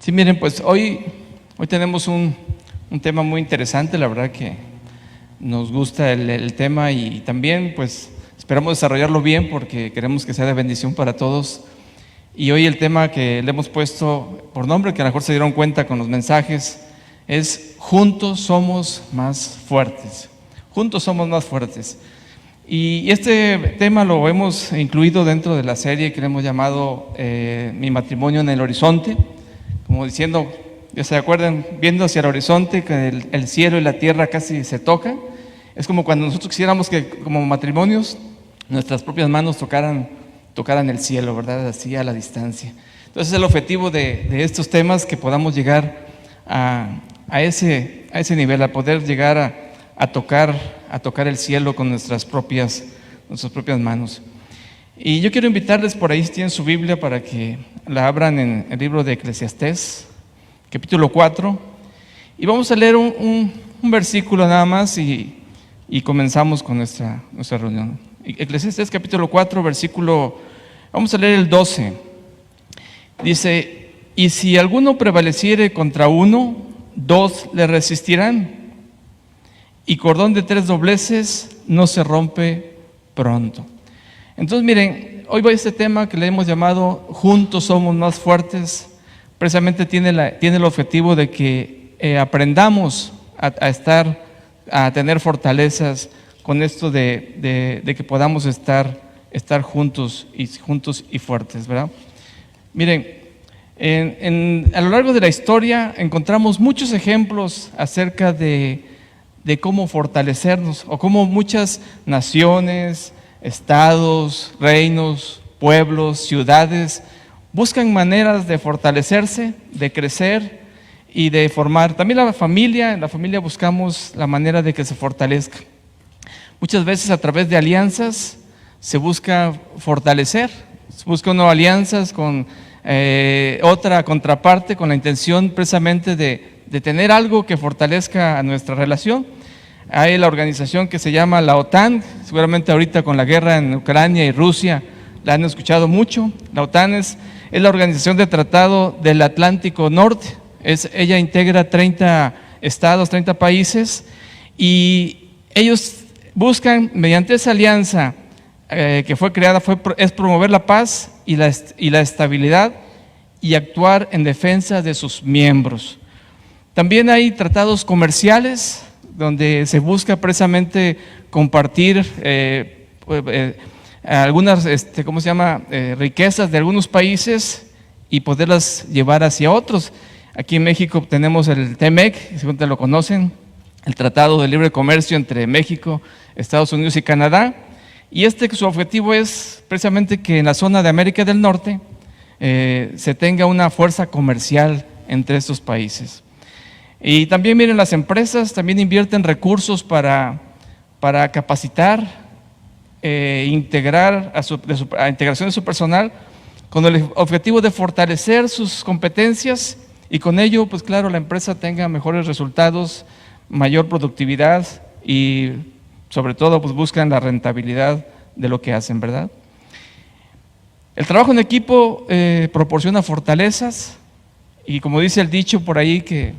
Sí, miren, pues hoy tenemos un tema muy interesante, la verdad que nos gusta el tema y también pues esperamos desarrollarlo bien porque queremos que sea de bendición para todos. Y hoy el tema que le hemos puesto por nombre, que a lo mejor se dieron cuenta con los mensajes, es Juntos somos más fuertes. Juntos somos más fuertes. Y este tema lo hemos incluido dentro de la serie que le hemos llamado Mi matrimonio en el horizonte, como diciendo, ya se acuerdan, viendo hacia el horizonte, que el cielo y la tierra casi se tocan. Es como cuando nosotros quisiéramos que como matrimonios nuestras propias manos tocaran el cielo, ¿verdad? Así a la distancia. Entonces el objetivo de estos temas, que podamos llegar a ese nivel, a poder llegar a tocar el cielo con nuestras propias manos. Y yo quiero invitarles por ahí, si tienen su Biblia, para que la abran en el libro de Eclesiastés, capítulo 4, y vamos a leer un versículo nada más y comenzamos con nuestra reunión. Eclesiastés capítulo 4, vamos a leer el 12. Dice: y si alguno prevaleciere contra uno, dos le resistirán, y cordón de 3 dobleces no se rompe pronto. Entonces miren, hoy va este tema que le hemos llamado Juntos somos más fuertes. Precisamente tiene el objetivo de que aprendamos a tener fortalezas con esto de que podamos estar juntos y fuertes, ¿verdad? Miren, a lo largo de la historia encontramos muchos ejemplos acerca de cómo fortalecernos, o cómo muchas naciones, estados, reinos, pueblos, ciudades buscan maneras de fortalecerse, de crecer y de formar. También en la familia buscamos la manera de que se fortalezca. Muchas veces a través de alianzas se busca fortalecer, se buscan alianzas con otra contraparte, con la intención precisamente de tener algo que fortalezca a nuestra relación. Hay la organización que se llama la OTAN, seguramente ahorita con la guerra en Ucrania y Rusia la han escuchado mucho. La OTAN es la Organización de Tratado del Atlántico Norte. Ella integra 30 estados, 30 países, y ellos buscan, mediante esa alianza que fue creada, es promover la paz y la estabilidad y actuar en defensa de sus miembros. También hay tratados comerciales donde se busca precisamente compartir algunas riquezas de algunos países y poderlas llevar hacia otros. Aquí en México tenemos el TEMEC, según lo conocen, el Tratado de Libre Comercio entre México, Estados Unidos y Canadá, y su objetivo es precisamente que en la zona de América del Norte se tenga una fuerza comercial entre estos países. Y también miren, las empresas también invierten recursos para capacitar, integrar a integración de su personal, con el objetivo de fortalecer sus competencias, y con ello, pues claro, la empresa tenga mejores resultados, mayor productividad, y sobre todo pues buscan la rentabilidad de lo que hacen, ¿verdad? El trabajo en equipo proporciona fortalezas, y como dice el dicho por ahí, que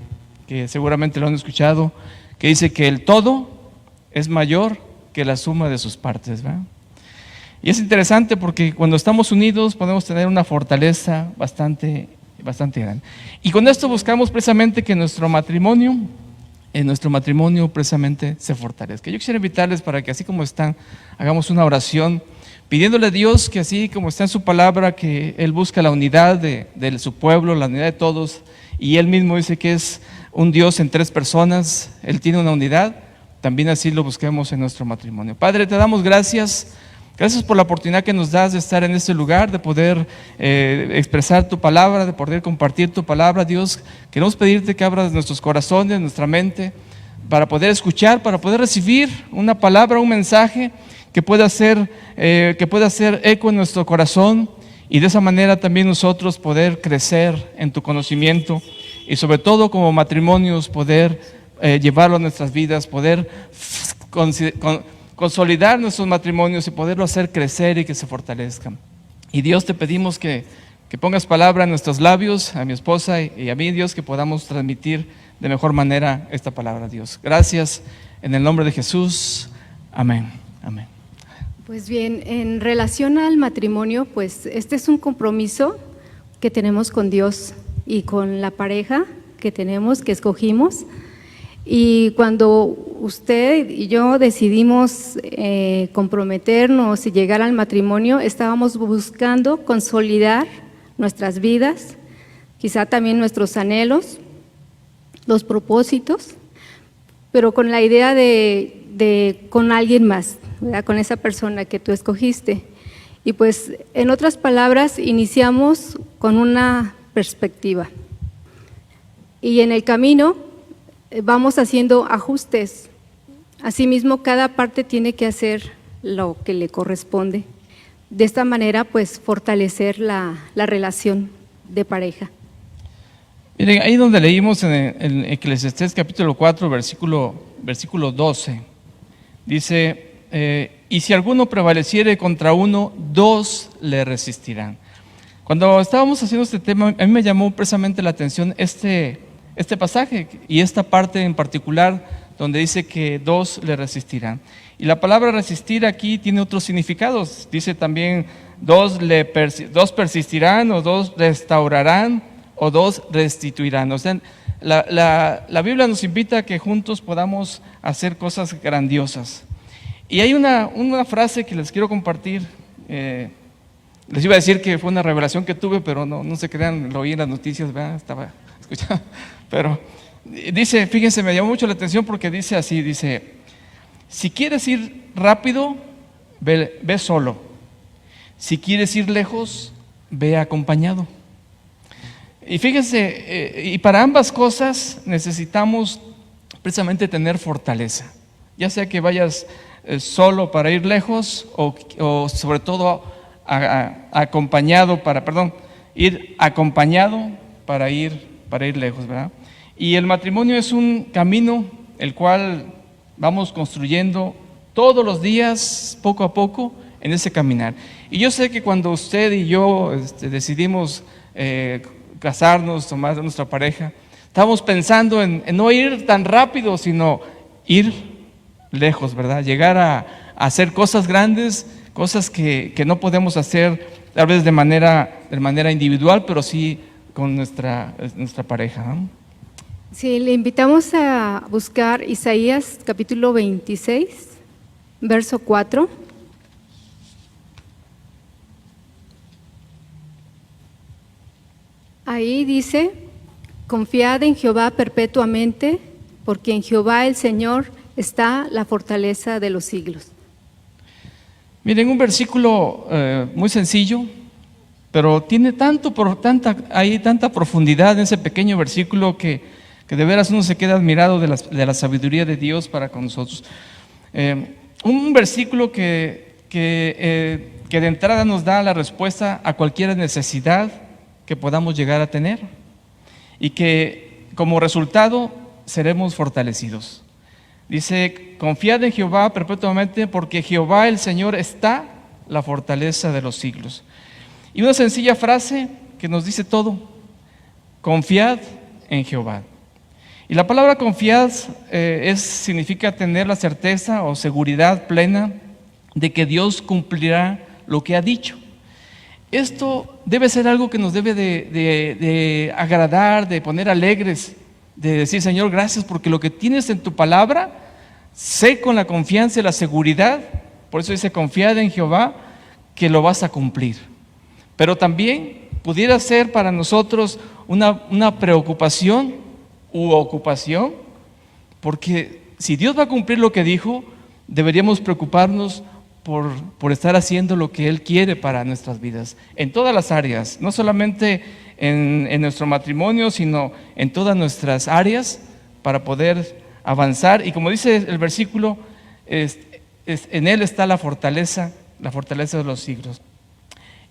seguramente lo han escuchado, que dice que el todo es mayor que la suma de sus partes, ¿verdad? Y es interesante porque cuando estamos unidos podemos tener una fortaleza bastante grande. Y con esto buscamos precisamente que nuestro matrimonio precisamente se fortalezca. Yo quisiera invitarles para que, así como están, hagamos una oración pidiéndole a Dios que, así como está en su palabra, que Él busca la unidad de su pueblo, la unidad de todos, y Él mismo dice que es un Dios en 3 personas, Él tiene una unidad, también así lo busquemos en nuestro matrimonio. Padre, te damos gracias por la oportunidad que nos das de estar en este lugar, de poder expresar tu palabra, de poder compartir tu palabra. Dios, queremos pedirte que abras nuestros corazones, nuestra mente, para poder escuchar, para poder recibir una palabra, un mensaje que pueda hacer eco en nuestro corazón, y de esa manera también nosotros poder crecer en tu conocimiento, y sobre todo como matrimonios poder llevarlo a nuestras vidas, poder consolidar nuestros matrimonios y poderlo hacer crecer y que se fortalezcan. Y Dios, te pedimos que que pongas palabra en nuestros labios, a mi esposa y a mí, Dios, que podamos transmitir de mejor manera esta palabra, Dios. Gracias, en el nombre de Jesús. Amén. Amén. Pues bien, en relación al matrimonio, pues este es un compromiso que tenemos con Dios y con la pareja que tenemos, que escogimos. Y cuando usted y yo decidimos comprometernos y llegar al matrimonio, estábamos buscando consolidar nuestras vidas, quizá también nuestros anhelos, los propósitos, pero con la idea de con alguien más, ¿verdad? Con esa persona que tú escogiste. Y pues, en otras palabras, iniciamos con una perspectiva. Y en el camino vamos haciendo ajustes. Asimismo, cada parte tiene que hacer lo que le corresponde. De esta manera, pues, fortalecer la relación de pareja. Miren, ahí donde leímos en Eclesiastés capítulo 4, versículo 12, dice, y si alguno prevaleciere contra uno, dos le resistirán. Cuando estábamos haciendo este tema, a mí me llamó precisamente la atención este pasaje y esta parte en particular donde dice que dos le resistirán. Y la palabra resistir aquí tiene otros significados. Dice también dos persistirán, o dos restaurarán, o dos restituirán. O sea, la Biblia nos invita a que juntos podamos hacer cosas grandiosas. Y hay una frase que les quiero compartir. Les iba a decir que fue una revelación que tuve, pero no se crean, lo oí en las noticias, ¿verdad? Estaba escuchando. Pero dice, fíjense, me llamó mucho la atención porque dice así, dice, si quieres ir rápido, ve solo. Si quieres ir lejos, ve acompañado. Y fíjense, y para ambas cosas necesitamos precisamente tener fortaleza. Ya sea que vayas solo para ir lejos o sobre todo ir acompañado para ir lejos, ¿verdad? Y el matrimonio es un camino el cual vamos construyendo todos los días, poco a poco, en ese caminar. Y yo sé que cuando usted y yo decidimos casarnos, tomar a nuestra pareja, estamos pensando en no ir tan rápido, sino ir lejos, ¿verdad? Llegar a hacer cosas grandes, cosas que no podemos hacer tal vez de manera individual, pero sí con nuestra pareja, ¿no? Sí, le invitamos a buscar Isaías capítulo 26, verso 4. Ahí dice, confiad en Jehová perpetuamente, porque en Jehová el Señor está la fortaleza de los siglos. Miren, un versículo muy sencillo, pero tiene hay tanta profundidad en ese pequeño versículo que de veras uno se queda admirado de la sabiduría de Dios para con nosotros. Un versículo que de entrada nos da la respuesta a cualquier necesidad que podamos llegar a tener y que como resultado seremos fortalecidos. Dice, confiad en Jehová perpetuamente, porque Jehová el Señor está la fortaleza de los siglos. Y una sencilla frase que nos dice todo: confiad en Jehová. Y la palabra confiad significa tener la certeza o seguridad plena de que Dios cumplirá lo que ha dicho. Esto debe ser algo que nos debe de agradar, de poner alegres, de decir, Señor, gracias porque lo que tienes en tu palabra, sé con la confianza y la seguridad, por eso dice, confiad en Jehová, que lo vas a cumplir. Pero también pudiera ser para nosotros una preocupación u ocupación, porque si Dios va a cumplir lo que dijo, deberíamos preocuparnos por estar haciendo lo que Él quiere para nuestras vidas, en todas las áreas, no solamente en nuestro matrimonio, sino en todas nuestras áreas, para poder avanzar. Y como dice el versículo, en Él está la fortaleza de los siglos.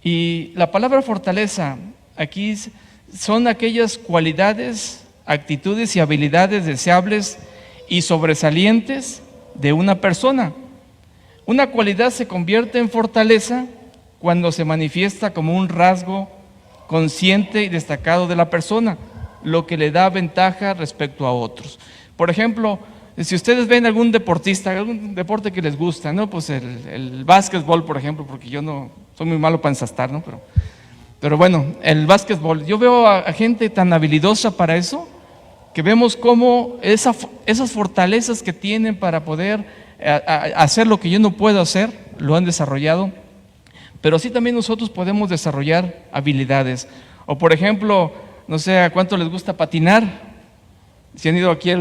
Y la palabra fortaleza aquí son aquellas cualidades, actitudes y habilidades deseables y sobresalientes de una persona. Una cualidad se convierte en fortaleza cuando se manifiesta como un rasgo consciente y destacado de la persona, lo que le da ventaja respecto a otros. Por ejemplo, si ustedes ven algún deportista, algún deporte que les gusta, ¿no? Pues el básquetbol, por ejemplo, porque yo no soy muy malo para ensastar, ¿no? Pero bueno, el básquetbol, yo veo a gente tan habilidosa para eso, que vemos cómo esas fortalezas que tienen para poder hacer lo que yo no puedo hacer, lo han desarrollado, pero así también nosotros podemos desarrollar habilidades. O por ejemplo, no sé a cuánto les gusta patinar. Si han ido aquí a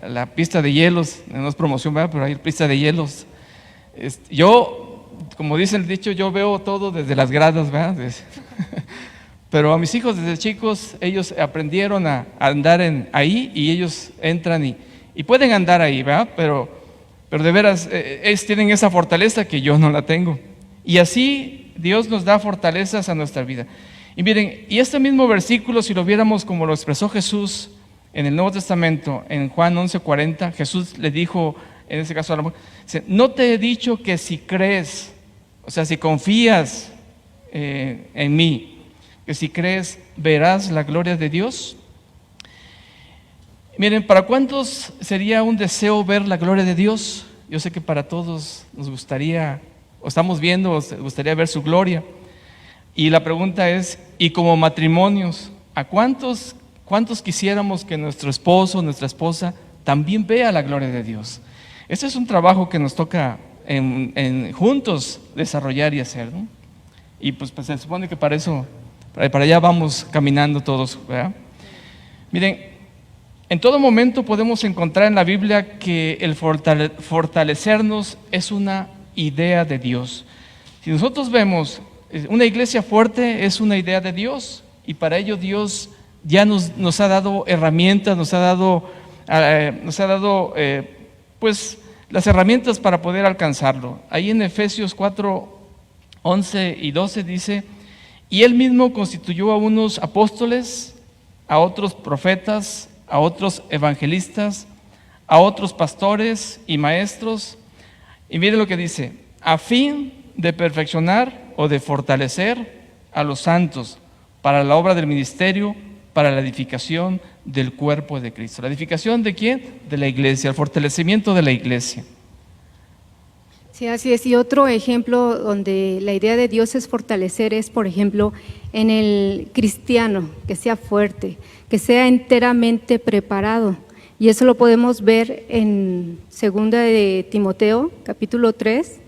la pista de hielos, no es promoción, ¿verdad? Pero hay pista de hielos. Yo, como dice el dicho, yo veo todo desde las gradas, ¿verdad? Pero a mis hijos desde chicos, ellos aprendieron a andar ahí y ellos entran y pueden andar ahí, ¿verdad? Pero de veras, ellos tienen esa fortaleza que yo no la tengo. Y así Dios nos da fortalezas a nuestra vida. Y miren, y este mismo versículo, si lo viéramos como lo expresó Jesús en el Nuevo Testamento, en Juan 11:40, Jesús le dijo, en ese caso a la mujer, no te he dicho que si crees, o sea, si confías en mí, que si crees verás la gloria de Dios. Miren, ¿para cuántos sería un deseo ver la gloria de Dios? Yo sé que para todos nos gustaría, o estamos viendo, o nos gustaría ver su gloria. Y la pregunta es, ¿y como matrimonios, a cuántos quisiéramos que nuestro esposo, nuestra esposa, también vea la gloria de Dios? Este es un trabajo que nos toca juntos desarrollar y hacer, ¿no? Y pues se supone que para eso, para allá vamos caminando todos, ¿verdad? Miren, en todo momento podemos encontrar en la Biblia que el fortalecernos es una idea de Dios. Si nosotros vemos, una iglesia fuerte es una idea de Dios, y para ello Dios ya nos ha dado herramientas, nos ha dado pues las herramientas para poder alcanzarlo. Ahí en Efesios 4:11 y 12 dice, y Él mismo constituyó a unos apóstoles, a otros profetas, a otros evangelistas, a otros pastores y maestros. Y mire lo que dice, a fin de perfeccionar o de fortalecer a los santos para la obra del ministerio, para la edificación del cuerpo de Cristo. ¿La edificación de quién? De la iglesia, el fortalecimiento de la iglesia. Sí, así es. Y otro ejemplo donde la idea de Dios es fortalecer es, por ejemplo, en el cristiano, que sea fuerte, que sea enteramente preparado. Y eso lo podemos ver en 2 de Timoteo, capítulo 3,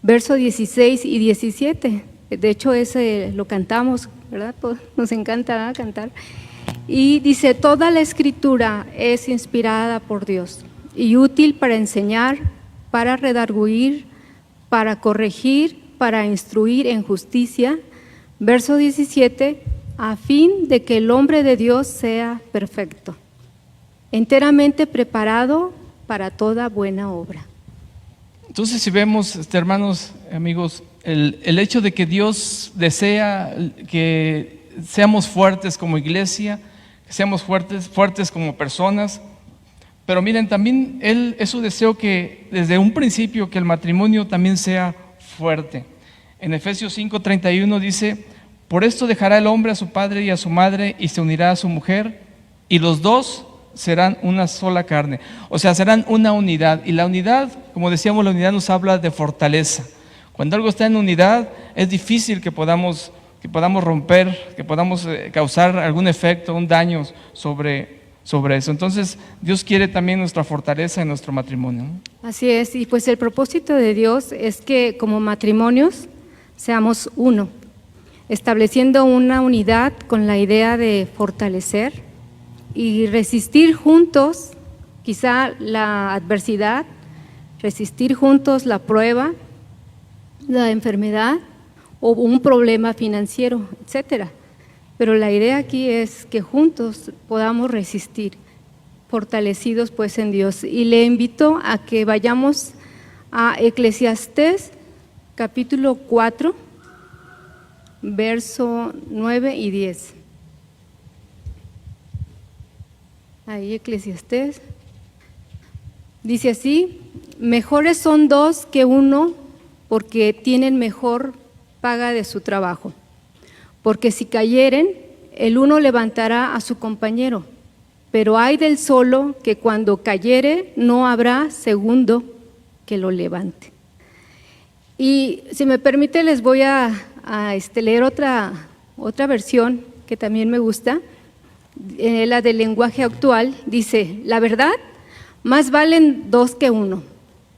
versos 16 y 17. De hecho, ese lo cantamos, ¿verdad? Nos encanta cantar. Y dice, toda la escritura es inspirada por Dios y útil para enseñar, para redarguir, para corregir, para instruir en justicia. Verso 17, a fin de que el hombre de Dios sea perfecto, enteramente preparado para toda buena obra. Entonces, si vemos, hermanos, amigos, el hecho de que Dios desea que seamos fuertes como iglesia, que seamos fuertes como personas, pero miren, también es su deseo que desde un principio que el matrimonio también sea fuerte. En Efesios 5:31 dice, por esto dejará el hombre a su padre y a su madre y se unirá a su mujer y los dos serán una sola carne. O sea, serán una unidad. Y la unidad, como decíamos, la unidad nos habla de fortaleza. Cuando algo está en unidad, es difícil que podamos romper, que podamos causar algún efecto, un daño sobre eso. Entonces, Dios quiere también nuestra fortaleza en nuestro matrimonio, ¿no? Así es, y pues el propósito de Dios es que como matrimonios seamos uno, estableciendo una unidad con la idea de fortalecer y resistir juntos quizá la adversidad, resistir juntos la prueba, la enfermedad o un problema financiero, etcétera. Pero la idea aquí es que juntos podamos resistir, fortalecidos pues en Dios. Y le invito a que vayamos a Eclesiastés capítulo 4, verso 9 y 10. Ahí Eclesiastés dice así, mejores son dos que uno porque tienen mejor paga de su trabajo. porque si cayeren, el uno levantará a su compañero, pero ay del solo que cuando cayere no habrá segundo que lo levante. Y si me permite les voy a leer otra versión que también me gusta, la del lenguaje actual. Dice: la verdad, más valen dos que uno,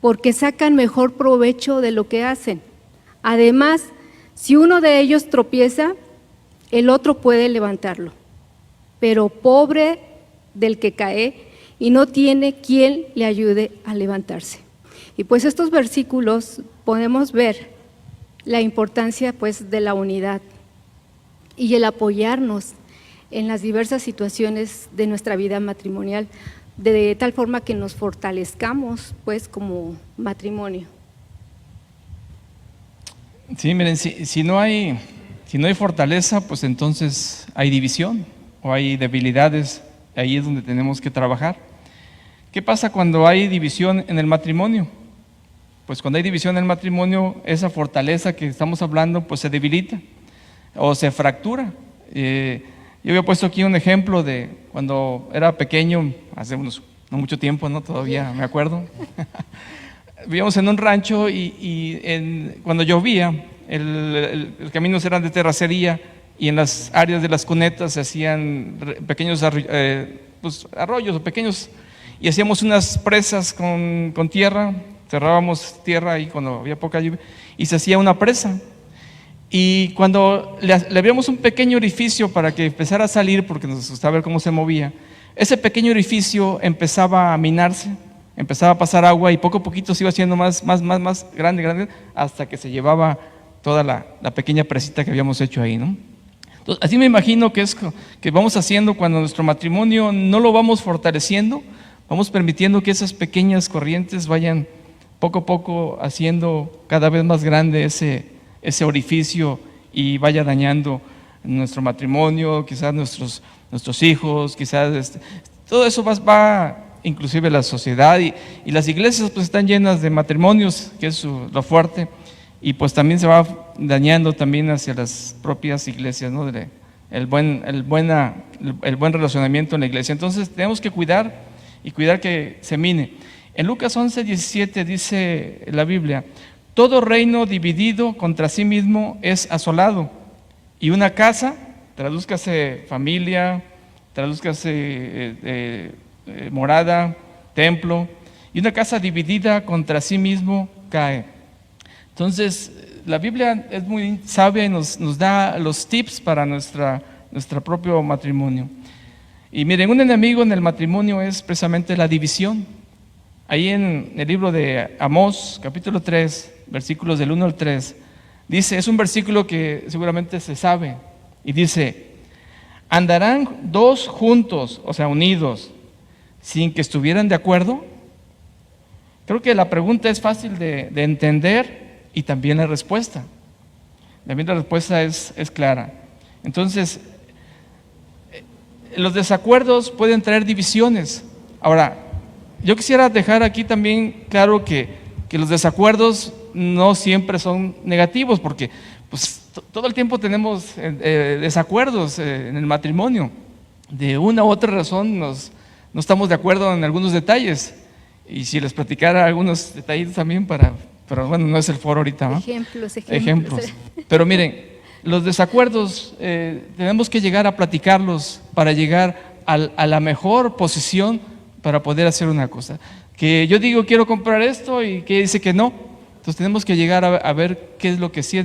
porque sacan mejor provecho de lo que hacen. Además, si uno de ellos tropieza, el otro puede levantarlo. Pero pobre del que cae y no tiene quien le ayude a levantarse. Y pues estos versículos podemos ver la importancia pues de la unidad y el apoyarnos en las diversas situaciones de nuestra vida matrimonial, de tal forma que nos fortalezcamos pues como matrimonio. Sí, miren, si no hay fortaleza, pues entonces hay división o hay debilidades, ahí es donde tenemos que trabajar. ¿Qué pasa cuando hay división en el matrimonio? Pues cuando hay división en el matrimonio, esa fortaleza que estamos hablando, pues se debilita o se fractura. Yo había puesto aquí un ejemplo de cuando era pequeño, hace no mucho tiempo, ¿no? Todavía me acuerdo. Vivíamos en un rancho y cuando llovía, el caminos eran de terracería y en las áreas de las cunetas se hacían pequeños arroyos o pequeños, y hacíamos unas presas con tierra, cerrábamos tierra ahí cuando había poca lluvia y se hacía una presa. Y cuando le abríamos un pequeño orificio para que empezara a salir, porque nos gustaba ver cómo se movía, ese pequeño orificio empezaba a minarse, empezaba a pasar agua y poco a poquito se iba haciendo más grande, hasta que se llevaba toda la pequeña presita que habíamos hecho ahí, ¿no? Entonces, así me imagino que es que vamos haciendo cuando nuestro matrimonio no lo vamos fortaleciendo, vamos permitiendo que esas pequeñas corrientes vayan poco a poco haciendo cada vez más grande ese orificio y vaya dañando nuestro matrimonio, quizás nuestros hijos, quizás todo eso va inclusive la sociedad y las iglesias pues están llenas de matrimonios, que es lo fuerte, y pues también se va dañando también hacia las propias iglesias, ¿no? El buen relacionamiento en la iglesia. Entonces tenemos que cuidar que se mine. En Lucas 11:17 dice la Biblia: todo reino dividido contra sí mismo es asolado, y una casa, tradúzcase familia, tradúzcase morada, templo, y una casa dividida contra sí mismo cae. Entonces, la Biblia es muy sabia y nos da los tips para nuestro propio matrimonio. Y miren, un enemigo en el matrimonio es precisamente la división. Ahí en el libro de Amós, capítulo 3, versículos del 1 al 3, dice, es un versículo que seguramente se sabe, y dice: ¿andarán dos juntos, o sea, unidos, sin que estuvieran de acuerdo? Creo que la pregunta es fácil de entender y también la respuesta. También la respuesta es clara. Entonces, los desacuerdos pueden traer divisiones. Ahora, yo quisiera dejar aquí también claro que los desacuerdos no siempre son negativos, porque pues, todo el tiempo tenemos desacuerdos en el matrimonio. De una u otra razón no estamos de acuerdo en algunos detalles. Y si les platicara algunos detalles también pero bueno, no es el foro ahorita, ¿no? Ejemplos. Pero miren, los desacuerdos tenemos que llegar a platicarlos para llegar a la mejor posición para poder hacer una cosa. Que yo digo quiero comprar esto y que dice que no. Entonces tenemos que llegar a ver qué es lo que sí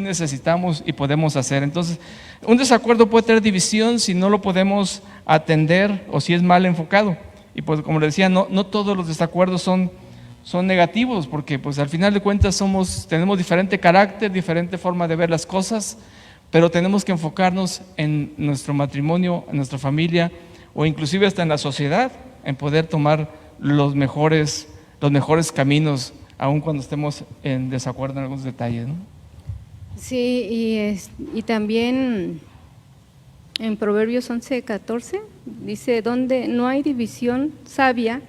necesitamos y podemos hacer. Entonces, un desacuerdo puede tener división si no lo podemos atender o si es mal enfocado. Y pues como le decía, no todos los desacuerdos son negativos, porque pues al final de cuentas tenemos diferente carácter, diferente forma de ver las cosas, pero tenemos que enfocarnos en nuestro matrimonio, en nuestra familia o inclusive hasta en la sociedad, en poder tomar los mejores caminos, aun cuando estemos en desacuerdo en algunos detalles, ¿no? Sí, y también en Proverbios 11:14 dice: donde no hay división sabia,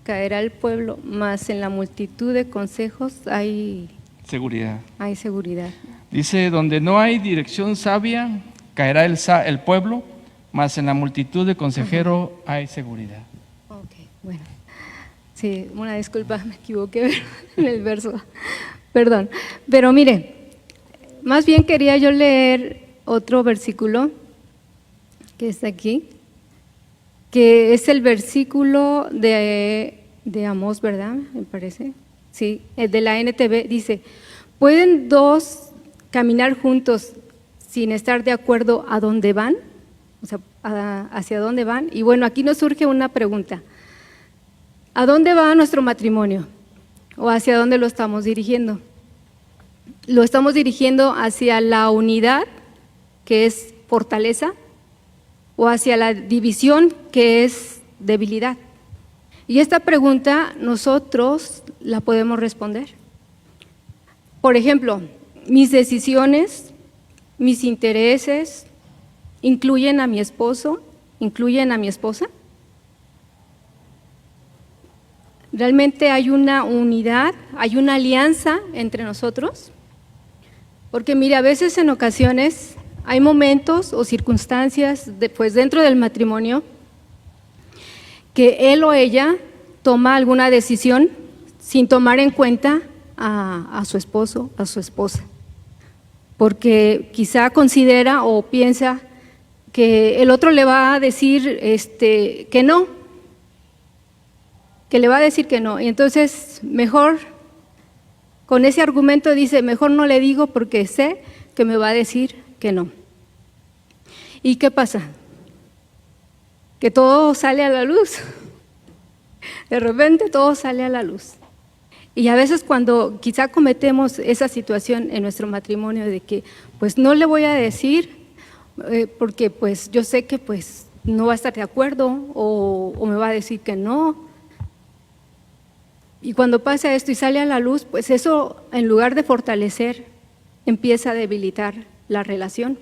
caerá el pueblo, mas en la multitud de consejos hay seguridad. Hay seguridad. Dice, donde no hay dirección sabia, caerá el pueblo, mas en la multitud de consejeros hay seguridad. Ok, bueno. Sí, una disculpa, me equivoqué en el verso. Perdón. Pero mire, más bien quería yo leer otro versículo que está aquí, que es el versículo de Amós, ¿verdad? Me parece. Sí, el de la NTV. Dice, ¿pueden dos caminar juntos sin estar de acuerdo a dónde van? O sea, ¿hacia dónde van? Y bueno, aquí nos surge una pregunta. ¿A dónde va nuestro matrimonio? ¿O hacia dónde lo estamos dirigiendo? ¿Lo estamos dirigiendo hacia la unidad, que es fortaleza, o hacia la división, que es debilidad? Y esta pregunta nosotros la podemos responder. Por ejemplo, mis decisiones, mis intereses, ¿incluyen a mi esposo? ¿Incluyen a mi esposa? ¿Realmente hay una unidad, hay una alianza entre nosotros? Porque mire, a veces en ocasiones hay momentos o circunstancias pues dentro del matrimonio que él o ella toma alguna decisión sin tomar en cuenta a su esposo, a su esposa, porque quizá considera o piensa que el otro le va a decir que no, que le va a decir que no, y entonces mejor, con ese argumento dice, mejor no le digo porque sé que me va a decir que no. ¿Y qué pasa? Que todo sale a la luz, de repente todo sale a la luz. Y a veces cuando quizá cometemos esa situación en nuestro matrimonio de que pues no le voy a decir porque pues yo sé que pues no va a estar de acuerdo o me va a decir que no. Y cuando pasa esto y sale a la luz, pues eso en lugar de fortalecer, empieza a debilitar la relación.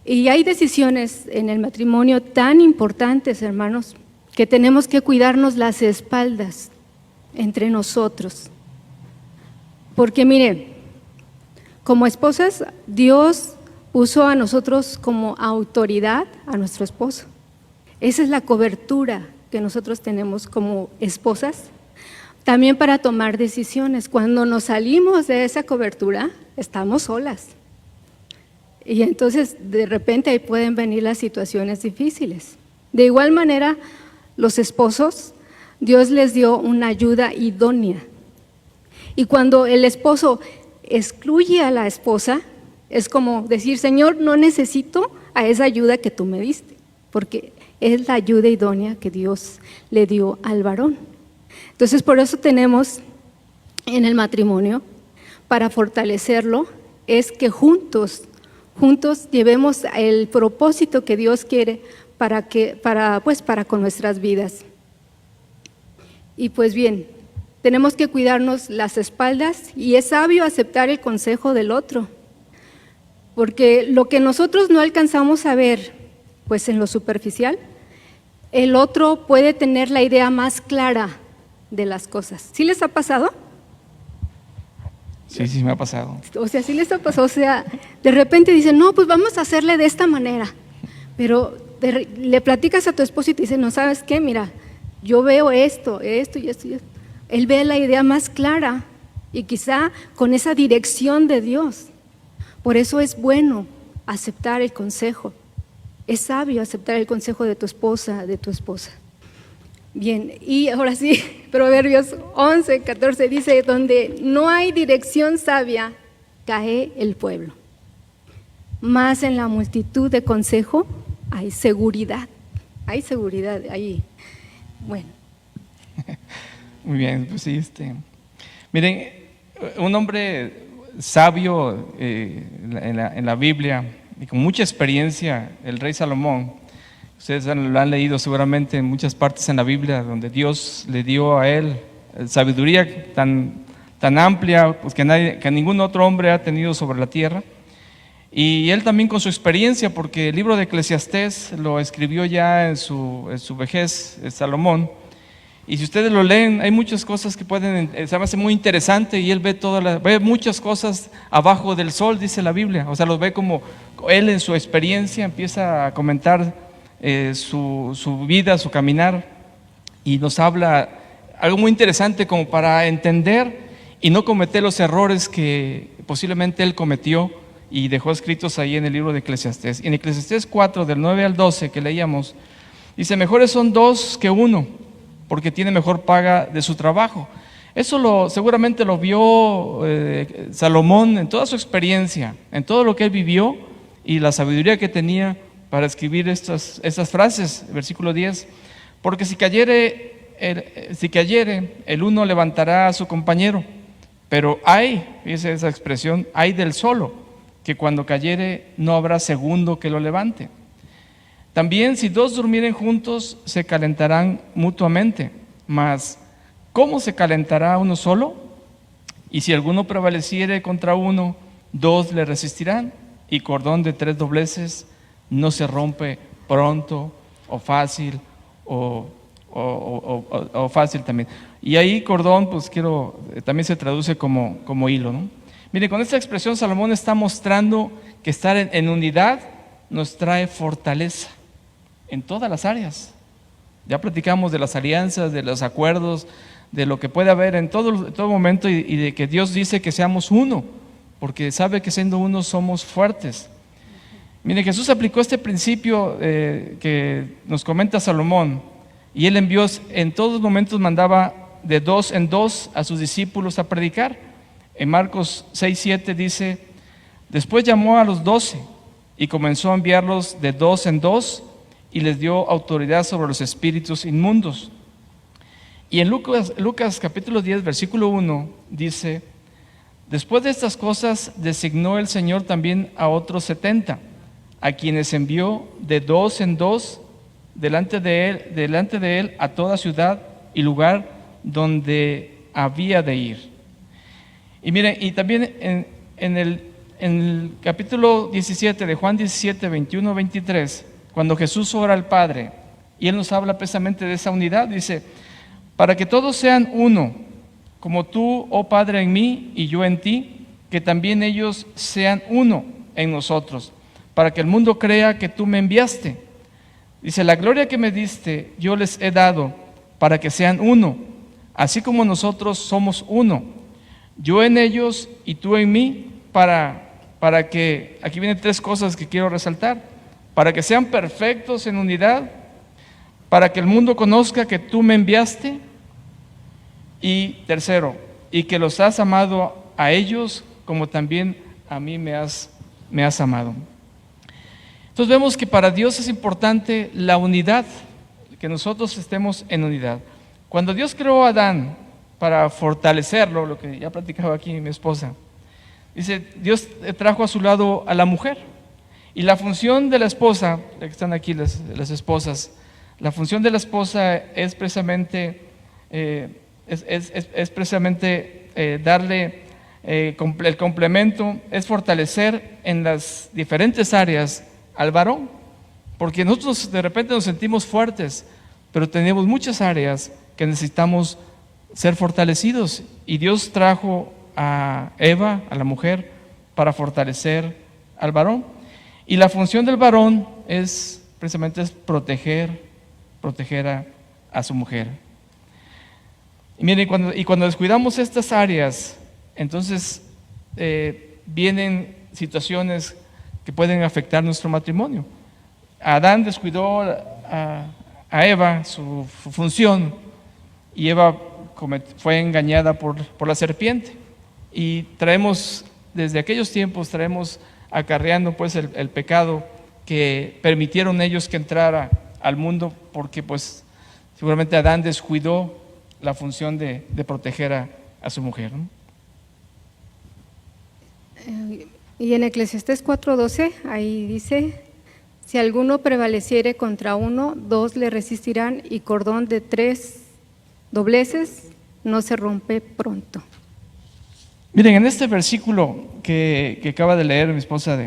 Y hay decisiones en el matrimonio tan importantes, hermanos, que tenemos que cuidarnos las espaldas entre nosotros. Porque mire, como esposas, Dios puso a nosotros como autoridad a nuestro esposo. Esa es la cobertura que nosotros tenemos como esposas, también para tomar decisiones. Cuando nos salimos de esa cobertura, estamos solas. Y entonces, de repente, ahí pueden venir las situaciones difíciles. De igual manera, los esposos, Dios les dio una ayuda idónea. Y cuando el esposo excluye a la esposa, es como decir, Señor, no necesito a esa ayuda que tú me diste, porque es la ayuda idónea que Dios le dio al varón. Entonces, por eso tenemos en el matrimonio, para fortalecerlo, es que juntos llevemos el propósito que Dios quiere para con nuestras vidas. Y pues bien, tenemos que cuidarnos las espaldas y es sabio aceptar el consejo del otro, porque lo que nosotros no alcanzamos a ver, pues en lo superficial, el otro puede tener la idea más clara de las cosas. ¿Sí les ha pasado? Sí, me ha pasado. O sea, sí les ha pasado, o sea, de repente dicen, no, pues vamos a hacerle de esta manera, pero le platicas a tu esposo y te dice, no, ¿sabes qué? Mira, yo veo esto y esto y esto. Él ve la idea más clara y quizá con esa dirección de Dios. Por eso es bueno aceptar el consejo. Es sabio aceptar el consejo de tu esposa, de tu esposa. Bien, y ahora sí, Proverbios 11:14 dice, donde no hay dirección sabia, cae el pueblo. Más en la multitud de consejo hay seguridad. Hay seguridad ahí. Bueno. Muy bien, pues sí, miren, un hombre sabio en la Biblia y con mucha experiencia, el rey Salomón. Ustedes lo han leído seguramente en muchas partes en la Biblia, donde Dios le dio a él sabiduría tan amplia, pues que ningún otro hombre ha tenido sobre la tierra. Y él también con su experiencia, porque el libro de Eclesiastés lo escribió ya en su vejez, Salomón. Y si ustedes lo leen, hay muchas cosas que se me hace muy interesante, y él ve muchas cosas abajo del sol, dice la Biblia. O sea, los ve como él en su experiencia empieza a comentar su vida, su caminar, y nos habla algo muy interesante como para entender y no cometer los errores que posiblemente él cometió y dejó escritos ahí en el libro de Eclesiastés. Y en Eclesiastés 4, del 9 al 12 que leíamos, dice: mejores son dos que uno, porque tiene mejor paga de su trabajo. Eso seguramente lo vio Salomón en toda su experiencia, en todo lo que él vivió y la sabiduría que tenía para escribir estas frases. Versículo 10: porque si cayere el uno levantará a su compañero, pero fíjese esa expresión, hay del solo, que cuando cayere no habrá segundo que lo levante. También si dos durmieren juntos, se calentarán mutuamente. Mas, ¿cómo se calentará uno solo? Y si alguno prevaleciere contra uno, dos le resistirán. Y cordón de 3 dobleces no se rompe pronto o fácil, o fácil también. Y ahí cordón, pues también se traduce como hilo, ¿no? Mire, con esta expresión Salomón está mostrando que estar en unidad nos trae fortaleza en todas las áreas. Ya platicamos de las alianzas, de los acuerdos, de lo que puede haber en todo momento, y de que Dios dice que seamos uno, porque sabe que siendo uno somos fuertes. Mire, Jesús aplicó este principio que nos comenta Salomón, y él en todos momentos mandaba de 2 en 2 a sus discípulos a predicar. En Marcos 6:7 dice: después llamó a los 12 y comenzó a enviarlos de 2 en 2, y les dio autoridad sobre los espíritus inmundos. Y en Lucas capítulo 10, versículo 1 dice: después de estas cosas designó el Señor también a otros 70, a quienes envió de 2 en 2 delante de él a toda ciudad y lugar donde había de ir. Y miren, y también en el capítulo 17 de Juan 17, 21, 23, cuando Jesús ora al Padre, y Él nos habla precisamente de esa unidad, dice: para que todos sean uno, como tú, oh Padre, en mí y yo en ti, que también ellos sean uno en nosotros, para que el mundo crea que tú me enviaste. Dice: la gloria que me diste yo les he dado, para que sean uno, así como nosotros somos uno, yo en ellos y tú en mí, para que, aquí vienen 3 cosas que quiero resaltar: para que sean perfectos en unidad, para que el mundo conozca que tú me enviaste, y tercero, y que los has amado a ellos como también a mí me has amado. Entonces vemos que para Dios es importante la unidad, que nosotros estemos en unidad. Cuando Dios creó a Adán para fortalecerlo, lo que ya platicaba aquí mi esposa, dice, Dios trajo a su lado a la mujer. Y la función de la esposa, ya que están aquí las esposas, la función de la esposa es precisamente, darle el complemento, es fortalecer en las diferentes áreas al varón, porque nosotros de repente nos sentimos fuertes, pero tenemos muchas áreas que necesitamos ser fortalecidos, y Dios trajo a Eva, a la mujer, para fortalecer al varón. Y la función del varón es precisamente proteger a su mujer. Y miren, cuando descuidamos estas áreas, entonces vienen situaciones que pueden afectar nuestro matrimonio. Adán descuidó a Eva su función, y Eva fue engañada por la serpiente. Y desde aquellos tiempos traemos acarreando pues el pecado que permitieron ellos que entrara al mundo, porque pues seguramente Adán descuidó la función de proteger a su mujer, ¿no? Y en Eclesiastés 4:12, ahí dice: si alguno prevaleciere contra uno, 2 le resistirán, y cordón de 3 dobleces no se rompe pronto. Miren, en este versículo que acaba de leer mi esposa,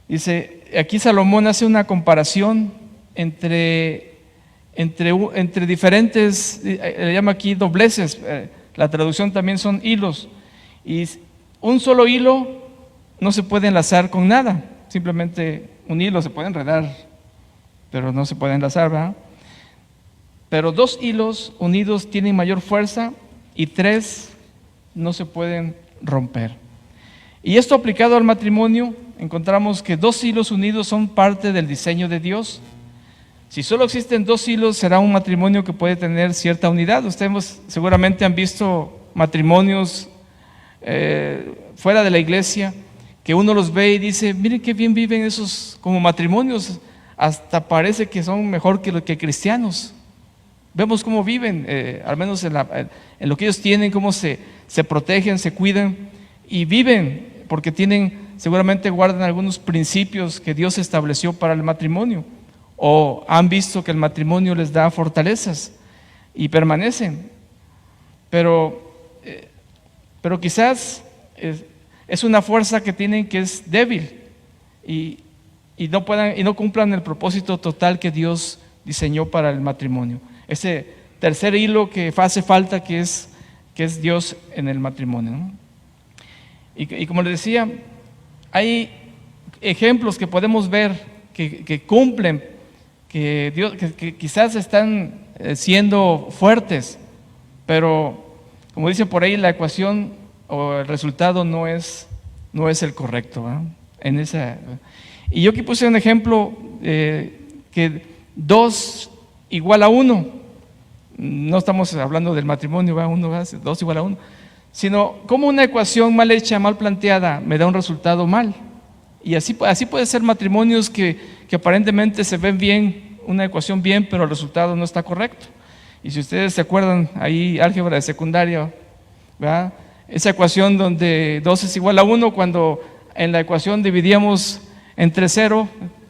dice, aquí Salomón hace una comparación entre entre diferentes, le llama aquí dobleces, la traducción también son hilos. Y un solo hilo no se puede enlazar con nada, simplemente un hilo se puede enredar, pero no se puede enlazar, ¿verdad? Pero 2 hilos unidos tienen mayor fuerza y 3 no se pueden romper. Y esto aplicado al matrimonio, encontramos que 2 hilos unidos son parte del diseño de Dios. Si solo existen 2 hilos, será un matrimonio que puede tener cierta unidad. Ustedes seguramente han visto matrimonios fuera de la iglesia, que uno los ve y dice, miren qué bien viven esos como matrimonios, hasta parece que son mejor que cristianos. Vemos cómo viven, al menos en lo que ellos tienen, cómo se protegen, se cuidan y viven, porque seguramente guardan algunos principios que Dios estableció para el matrimonio, o han visto que el matrimonio les da fortalezas y permanecen. Pero quizás es una fuerza que tienen que es débil y no cumplan el propósito total que Dios diseñó para el matrimonio. Ese tercer hilo que hace falta, que es Dios en el matrimonio, ¿no? Y como les decía, hay ejemplos que podemos ver que cumplen, que quizás están siendo fuertes, pero como dice por ahí, la ecuación o el resultado no es el correcto, ¿verdad? Y yo aquí puse un ejemplo que 2 igual a 1. No estamos hablando del matrimonio, 2 igual a 1, sino como una ecuación mal hecha, mal planteada, me da un resultado mal. Y así puede ser matrimonios que aparentemente se ven bien, una ecuación bien, pero el resultado no está correcto. Y si ustedes se acuerdan, ahí álgebra de secundaria, ¿verdad? Esa ecuación donde 2 es igual a 1, cuando en la ecuación dividíamos entre 0,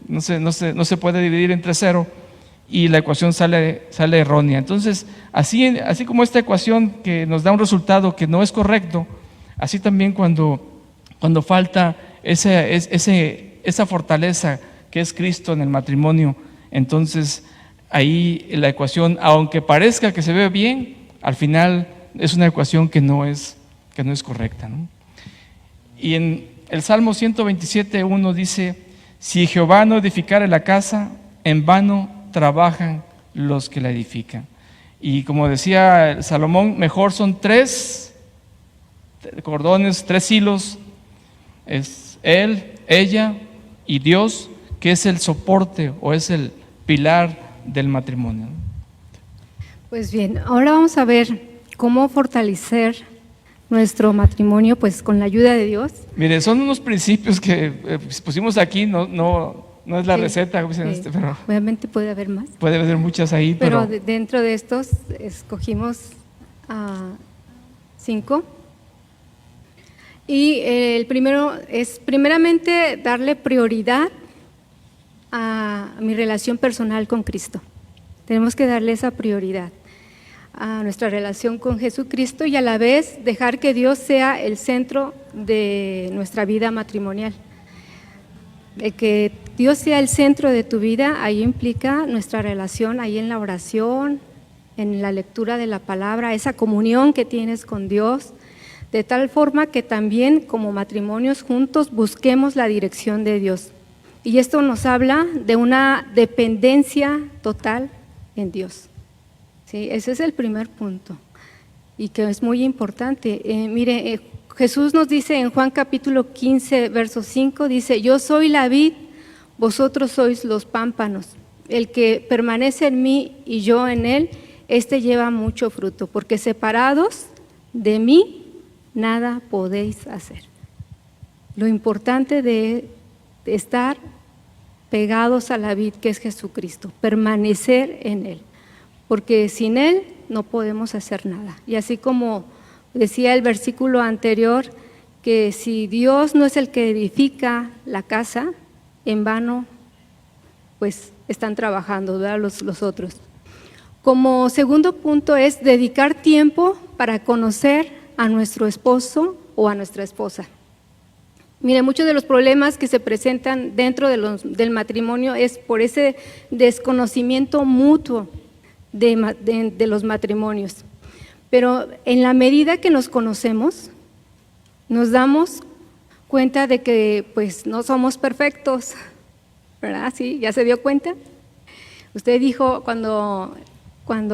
no se puede dividir entre 0, y la ecuación sale errónea. Entonces, así como esta ecuación que nos da un resultado que no es correcto, así también cuando falta esa fortaleza que es Cristo en el matrimonio, entonces ahí la ecuación, aunque parezca que se ve bien, al final es una ecuación que no es correcta, ¿no? Y en el Salmo 127:1 dice: si Jehová no edificare la casa, en vano trabajan los que la edifican. Y como decía Salomón, mejor son 3 cordones, 3 hilos, es él, ella y Dios, que es el soporte o es el pilar del matrimonio. Pues bien, ahora vamos a ver cómo fortalecer nuestro matrimonio, pues con la ayuda de Dios. Mire, son unos principios que pusimos aquí, no es la receta, pero obviamente puede haber más. Puede haber muchas ahí, pero dentro de estos escogimos 5. Y el primero es primeramente darle prioridad a mi relación personal con Cristo. Tenemos que darle esa prioridad a nuestra relación con Jesucristo y a la vez dejar que Dios sea el centro de nuestra vida matrimonial. El que Dios sea el centro de tu vida, ahí implica nuestra relación, ahí en la oración, en la lectura de la palabra, esa comunión que tienes con Dios, de tal forma que también como matrimonios juntos busquemos la dirección de Dios. Y esto nos habla de una dependencia total en Dios. Sí, ese es el primer punto y que es muy importante. Jesús nos dice en Juan capítulo 15, verso 5, dice: yo soy la vid, vosotros sois los pámpanos. El que permanece en mí y yo en él, este lleva mucho fruto, porque separados de mí nada podéis hacer. Lo importante de estar pegados a la vid, que es Jesucristo, permanecer en él, porque sin él no podemos hacer nada. Y así como decía el versículo anterior, que si Dios no es el que edifica la casa, en vano pues están trabajando, ¿verdad? los otros. Como segundo punto es dedicar tiempo para conocer a nuestro esposo o a nuestra esposa. Mire, muchos de los problemas que se presentan dentro del matrimonio es por ese desconocimiento mutuo. de los matrimonios. Pero en la medida que nos conocemos, nos damos cuenta de que pues no somos perfectos, ¿verdad? ¿Sí? ¿Ya se dio cuenta? Usted dijo cuando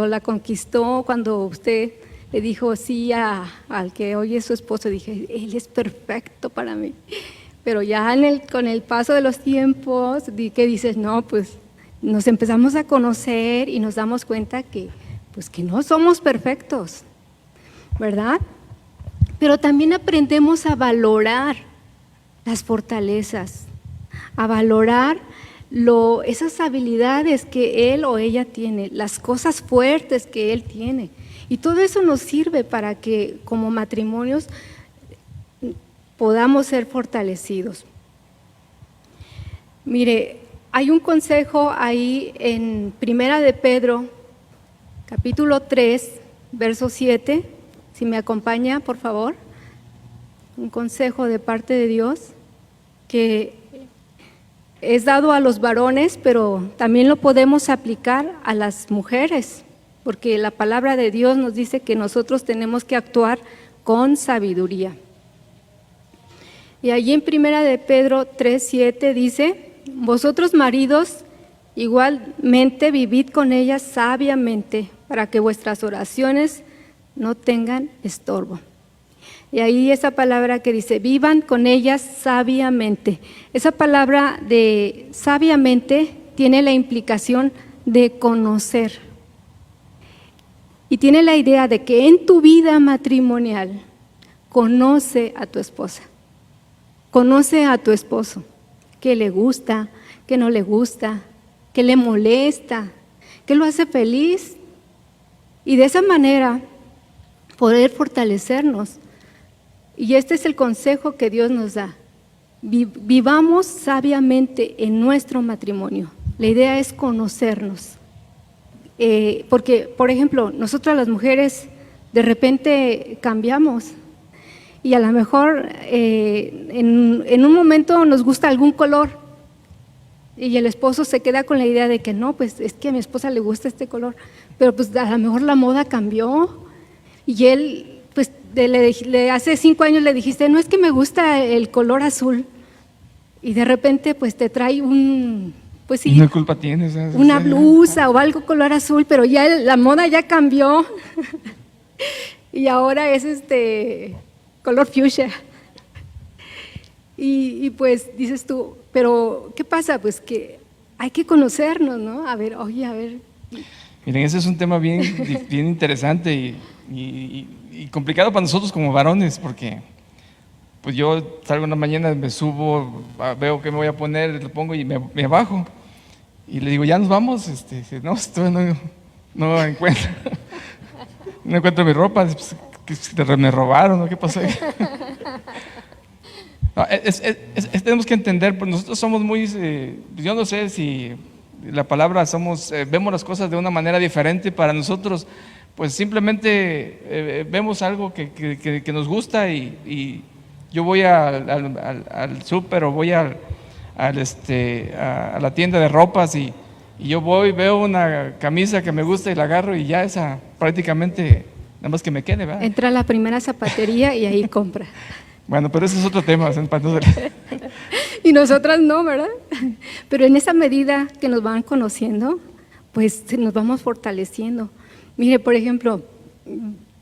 la conquistó, cuando usted le dijo sí al que hoy es su esposo, dije, él es perfecto para mí. Pero ya con el paso de los tiempos, ¿qué dices? No, pues nos empezamos a conocer y nos damos cuenta que no somos perfectos, ¿verdad? Pero también aprendemos a valorar las fortalezas, a valorar esas habilidades que él o ella tiene, las cosas fuertes que él tiene. Y todo eso nos sirve para que como matrimonios podamos ser fortalecidos. Mire, hay un consejo ahí en Primera de Pedro, capítulo 3, verso 7, si me acompaña, por favor. Un consejo de parte de Dios que es dado a los varones, pero también lo podemos aplicar a las mujeres, porque la palabra de Dios nos dice que nosotros tenemos que actuar con sabiduría. Y allí en Primera de Pedro 3:7 dice: vosotros maridos igualmente vivid con ellas sabiamente, para que vuestras oraciones no tengan estorbo. Y ahí esa palabra que dice, vivan con ellas sabiamente. Esa palabra de sabiamente tiene la implicación de conocer. Y tiene la idea de que en tu vida matrimonial conoce a tu esposa, conoce a tu esposo, qué le gusta, qué no le gusta, qué le molesta, qué lo hace feliz. Y de esa manera poder fortalecernos. Y este es el consejo que Dios nos da. Vivamos sabiamente en nuestro matrimonio. La idea es conocernos. Porque, por ejemplo, nosotras las mujeres de repente cambiamos y a lo mejor en un momento nos gusta algún color y el esposo se queda con la idea de que no, pues es que a mi esposa le gusta este color, pero pues a lo mejor la moda cambió y él, pues hace 5 años le dijiste, no, es que me gusta el color azul, y de repente pues te trae pues sí, ¿qué culpa tienes? Una blusa o algo color azul, pero ya la moda ya cambió y ahora es color fuchsia. Y pues dices tú, pero ¿qué pasa? Pues que hay que conocernos, ¿no? A ver, oye, a ver. Miren, ese es un tema bien interesante y complicado para nosotros como varones, porque pues yo salgo una mañana, me subo, veo qué me voy a poner, lo pongo y me bajo. Y le digo, ¿ya nos vamos? No encuentro, no encuentro mi ropa, pues, me robaron, ¿no? ¿Qué pasó ahí? No, tenemos que entender, pues nosotros somos muy, yo no sé si la palabra vemos las cosas de una manera diferente. Para nosotros, pues simplemente vemos algo que nos gusta y yo voy al súper o voy a la tienda de ropas y yo veo una camisa que me gusta y la agarro y ya esa prácticamente, nada más que me quede, ¿verdad? Entra a la primera zapatería y ahí compra. Bueno, pero ese es otro tema. Y nosotras no, ¿verdad? Pero en esa medida que nos van conociendo, pues nos vamos fortaleciendo. Mire, por ejemplo,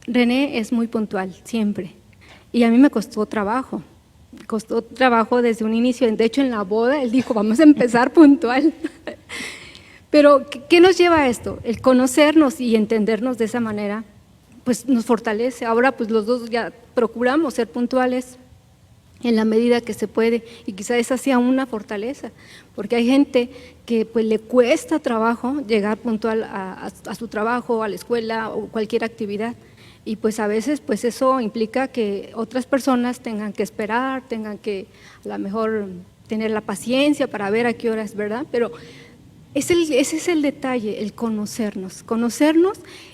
René es muy puntual, siempre. Y a mí me costó trabajo desde un inicio. De hecho, en la boda, él dijo, vamos a empezar puntual. Pero, ¿qué nos lleva a esto? El conocernos y entendernos de esa manera, pues nos fortalece. Ahora, pues los dos ya procuramos ser puntuales en la medida que se puede, y quizá esa sea una fortaleza, porque hay gente que pues le cuesta trabajo llegar puntual a su trabajo, a la escuela o cualquier actividad. Y pues a veces pues eso implica que otras personas tengan que esperar, tengan que a lo mejor tener la paciencia para ver a qué horas, ¿verdad? Pero ese es el detalle, el conocernos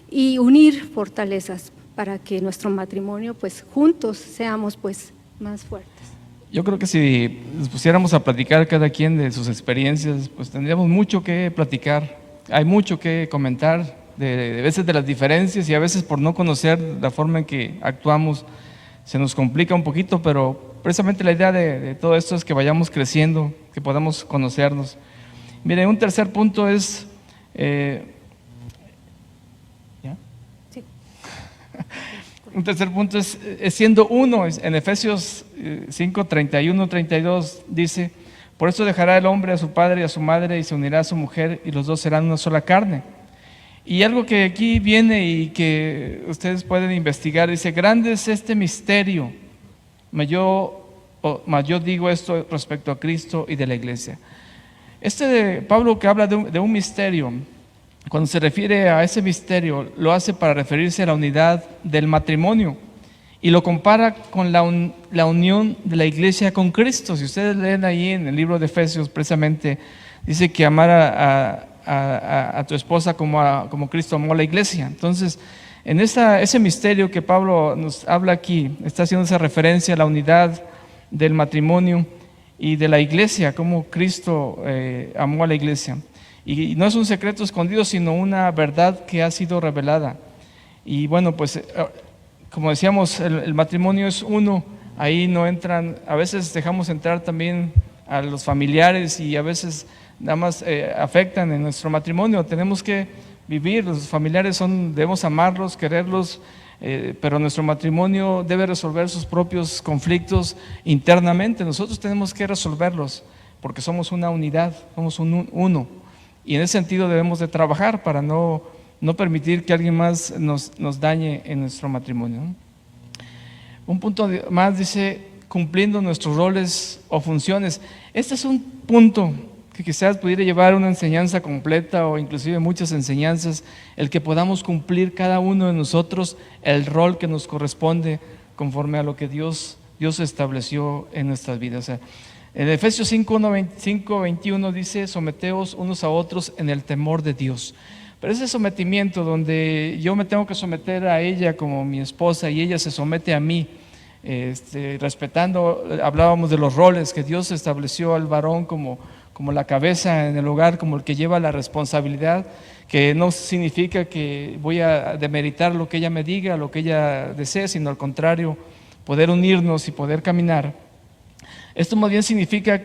y unir fortalezas para que nuestro matrimonio pues juntos seamos pues más fuertes. Yo creo que si nos pusiéramos a platicar cada quien de sus experiencias, pues tendríamos mucho que platicar, hay mucho que comentar. de veces de las diferencias, y a veces por no conocer la forma en que actuamos se nos complica un poquito, pero precisamente la idea de todo esto es que vayamos creciendo, que podamos conocernos. Mire, un tercer punto es... ¿ya? Sí. Un tercer punto es siendo uno. En Efesios 5, 31, 32 dice: por eso dejará el hombre a su padre y a su madre y se unirá a su mujer y los dos serán una sola carne. Y algo que aquí viene y que ustedes pueden investigar, dice: grande es este misterio, mas yo digo esto respecto a Cristo y de la iglesia. Pablo, que habla de un misterio, cuando se refiere a ese misterio, lo hace para referirse a la unidad del matrimonio y lo compara con la unión de la iglesia con Cristo. Si ustedes leen ahí en el libro de Efesios, precisamente dice que amar a tu esposa como Cristo amó a la iglesia. Entonces, en ese misterio que Pablo nos habla aquí, está haciendo esa referencia a la unidad del matrimonio y de la iglesia, como Cristo amó a la iglesia. Y no es un secreto escondido, sino una verdad que ha sido revelada. Y bueno, pues como decíamos, el matrimonio es uno. Ahí no entran, a veces dejamos entrar también a los familiares y a veces nada más afectan en nuestro matrimonio. Tenemos que vivir, los familiares debemos amarlos, quererlos, pero nuestro matrimonio debe resolver sus propios conflictos internamente. Nosotros tenemos que resolverlos porque somos una unidad, somos uno. Y en ese sentido debemos de trabajar para no permitir que alguien más nos dañe en nuestro matrimonio. Un punto más dice: cumpliendo nuestros roles o funciones. Este es un punto que quizás pudiera llevar una enseñanza completa o inclusive muchas enseñanzas, el que podamos cumplir cada uno de nosotros el rol que nos corresponde conforme a lo que Dios estableció en nuestras vidas. O sea, en Efesios 5:21 dice: someteos unos a otros en el temor de Dios. Pero ese sometimiento donde yo me tengo que someter a ella como mi esposa y ella se somete a mí, respetando, hablábamos de los roles que Dios estableció al varón como la cabeza en el hogar, como el que lleva la responsabilidad, que no significa que voy a demeritar lo que ella me diga, lo que ella desee, sino al contrario, poder unirnos y poder caminar. Esto más bien significa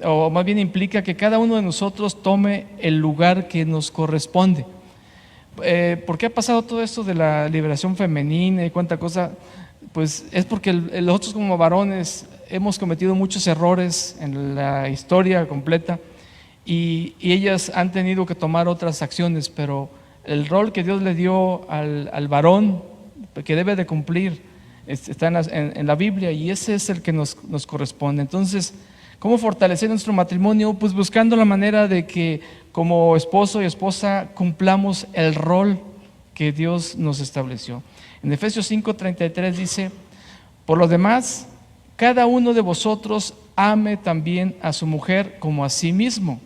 o más bien implica que cada uno de nosotros tome el lugar que nos corresponde. ¿Por qué ha pasado todo esto de la liberación femenina y cuánta cosa? Pues es porque nosotros como varones hemos cometido muchos errores en la historia completa y ellas han tenido que tomar otras acciones, pero el rol que Dios le dio al varón que debe de cumplir está en la Biblia y ese es el que nos corresponde. Entonces, ¿cómo fortalecer nuestro matrimonio? Pues buscando la manera de que como esposo y esposa cumplamos el rol que Dios nos estableció. En Efesios 5:33 dice: por lo demás, cada uno de vosotros ame también a su mujer como a sí mismo,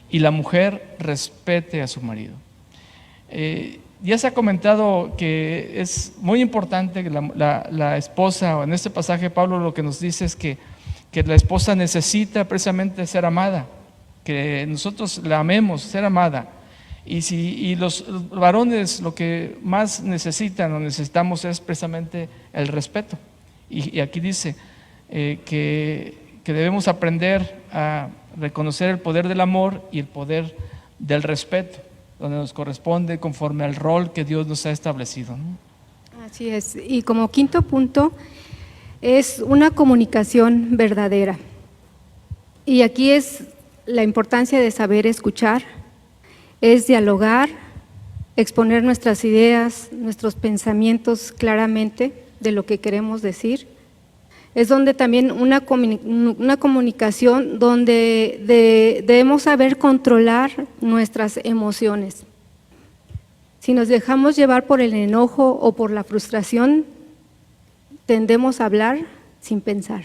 y la mujer respete a su marido. Ya se ha comentado que es muy importante que la esposa, o en este pasaje Pablo lo que nos dice es que la esposa necesita precisamente ser amada, que nosotros la amemos, ser amada. Y los varones lo que más necesitan o necesitamos es precisamente el respeto. Y aquí dice que debemos aprender a reconocer el poder del amor y el poder del respeto, donde nos corresponde conforme al rol que Dios nos ha establecido, ¿no? Así es. Y como quinto punto es una comunicación verdadera. Y aquí es la importancia de saber escuchar, es dialogar, exponer nuestras ideas, nuestros pensamientos claramente de lo que queremos decir. Es donde también una comunicación donde debemos saber controlar nuestras emociones. Si nos dejamos llevar por el enojo o por la frustración, tendemos a hablar sin pensar.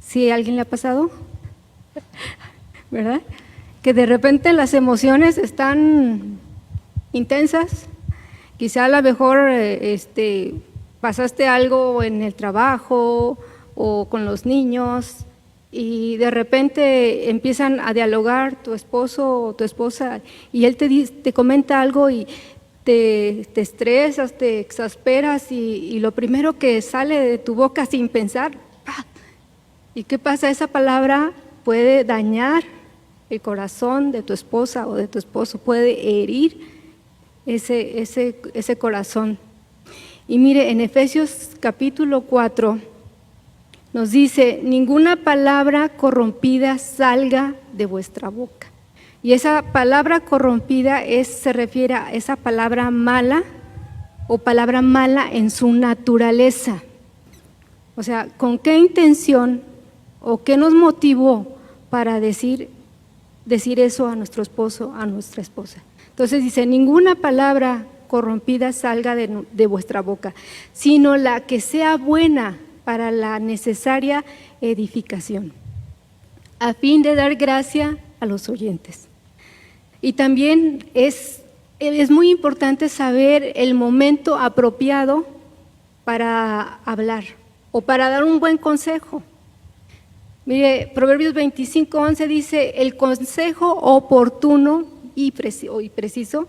¿Sí a alguien le ha pasado? ¿Verdad? Que de repente las emociones están intensas, quizá a lo mejor pasaste algo en el trabajo o con los niños y de repente empiezan a dialogar tu esposo o tu esposa y él te comenta algo y te estresas, te exasperas y lo primero que sale de tu boca sin pensar, ¡pah! ¿Y qué pasa? Esa palabra puede dañar el corazón de tu esposa o de tu esposo, puede herir ese corazón. Y mire, en Efesios capítulo 4 nos dice: ninguna palabra corrompida salga de vuestra boca. Y esa palabra corrompida se refiere a esa palabra mala o palabra mala en su naturaleza. O sea, ¿con qué intención o qué nos motivó para decir eso a nuestro esposo, a nuestra esposa? Entonces dice: ninguna palabra corrompida salga de vuestra boca, sino la que sea buena para la necesaria edificación, a fin de dar gracia a los oyentes. Y también es muy importante saber el momento apropiado para hablar o para dar un buen consejo. Mire, Proverbios 25:11 dice: el consejo oportuno y preciso